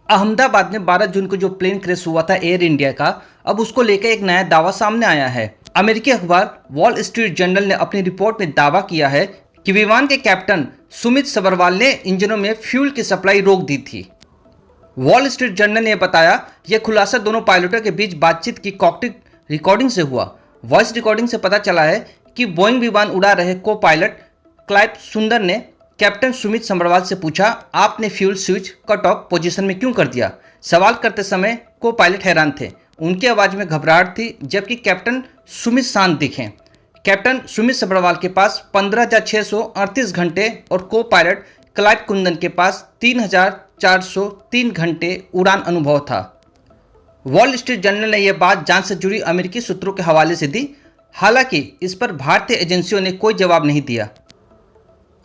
अहमदाबाद में 12 जून को जो प्लेन क्रैश हुआ था एयर इंडिया का, अब उसको लेकर एक नया दावा सामने आया है। अमेरिकी अखबार वॉल स्ट्रीट जर्नल ने अपनी रिपोर्ट में दावा किया है कि विमान के कैप्टन सुमित सबरवाल ने इंजनों में फ्यूल की सप्लाई रोक दी थी। वॉल स्ट्रीट जर्नल ने बताया, यह खुलासा दोनों पायलटों के बीच बातचीत की कॉकपिट रिकॉर्डिंग से हुआ। वॉइस रिकॉर्डिंग से पता चला है कि बोइंग विमान उड़ा रहे को पायलट क्लाइव सुंदर ने कैप्टन सुमित सबरवाल से पूछा, आपने fuel switch cut off position में क्यों कर दिया। सवाल करते समय को पायलट हैरान थे, उनकी आवाज़ में घबराहट थी, जबकि कैप्टन सुमित शांत दिखे। कैप्टन सुमित सबरवाल के पास 15,638 घंटे और को पायलट क्लाइव कुंदन के पास 3,403 घंटे उड़ान अनुभव था। वॉल स्ट्रीट जर्नल ने यह बात जांच से जुड़ी अमेरिकी सूत्रों के हवाले से दी। हालांकि इस पर भारतीय एजेंसियों ने कोई जवाब नहीं दिया।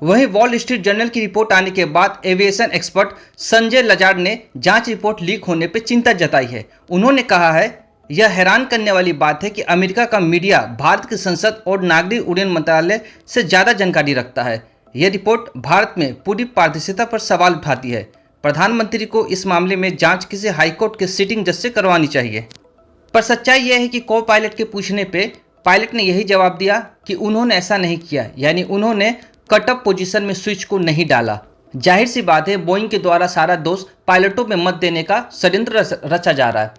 वहीं वॉल स्ट्रीट जर्नल की रिपोर्ट आने के बाद एविएशन एक्सपर्ट संजय लजाड ने जांच रिपोर्ट लीक होने पर चिंता जताई है। उन्होंने कहा है, यह हैरान करने वाली बात है कि अमेरिका का मीडिया भारत की संसद और नागरिक उड्डयन मंत्रालय से ज़्यादा जानकारी रखता है। यह रिपोर्ट भारत में पूरी पारदर्शिता पर सवाल उठाती है। प्रधानमंत्री को इस मामले में जांच किसी हाईकोर्ट के सिटिंग जज से करवानी चाहिए। पर सच्चाई यह है कि को पायलट के पूछने पे पायलट ने यही जवाब दिया कि उन्होंने ऐसा नहीं किया, यानी उन्होंने कट ऑफ पोजीशन में स्विच को नहीं डाला। जाहिर सी बात है, बोइंग के द्वारा सारा दोष पायलटों में मत देने का षड्यंत्र रचा जा रहा है।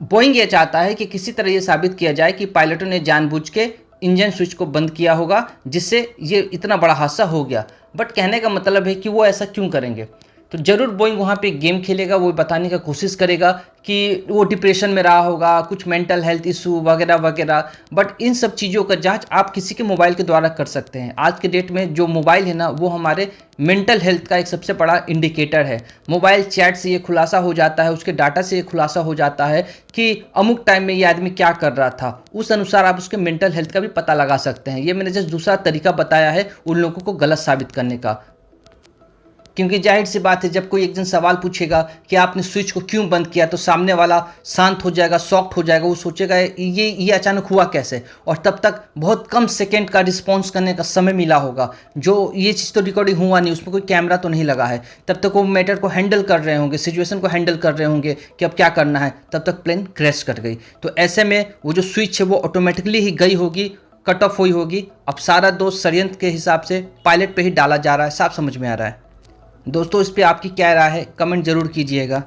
बोइंग ये चाहता है कि किसी तरह ये साबित किया जाए कि पायलटों ने जानबूझ के इंजन स्विच को बंद किया होगा, जिससे ये इतना बड़ा हादसा हो गया। बट कहने का मतलब है कि वो ऐसा क्यों करेंगे। तो जरूर बोइंग वहाँ पे गेम खेलेगा, वो बताने का कोशिश करेगा कि वो डिप्रेशन में रहा होगा, कुछ मेंटल हेल्थ इशू वगैरह वगैरह। बट इन सब चीज़ों का जांच आप किसी के मोबाइल के द्वारा कर सकते हैं। आज के डेट में जो मोबाइल है ना, वो हमारे मेंटल हेल्थ का एक सबसे बड़ा इंडिकेटर है। मोबाइल चैट से ये खुलासा हो जाता है, उसके डाटा से ये खुलासा हो जाता है कि अमुक टाइम में ये आदमी क्या कर रहा था। उस अनुसार आप उसके मेंटल हेल्थ का भी पता लगा सकते हैं। ये मैंने जस्ट दूसरा तरीका बताया है उन लोगों को गलत साबित करने का। क्योंकि जाहिर सी बात है, जब कोई एक जन सवाल पूछेगा कि आपने स्विच को क्यों बंद किया, तो सामने वाला शांत हो जाएगा, शॉक्ड हो जाएगा। वो सोचेगा ये अचानक हुआ कैसे, और तब तक बहुत कम सेकंड का रिस्पॉन्स करने का समय मिला होगा। जो ये चीज़ तो रिकॉर्डिंग हुआ नहीं, उसमें कोई कैमरा तो नहीं लगा है। तब तक वो मैटर को हैंडल कर रहे होंगे, सिचुएशन को हैंडल कर रहे होंगे कि अब क्या करना है। तब तक प्लेन क्रैश कर गई। तो ऐसे में वो जो स्विच है वो ऑटोमेटिकली ही गई होगी, कट ऑफ हुई होगी। अब सारा दोष षड्यंत्र के हिसाब से पायलट पे ही डाला जा रहा है। साफ समझ में आ रहा है। दोस्तों, इस पे आपकी क्या राय है, कमेंट जरूर कीजिएगा।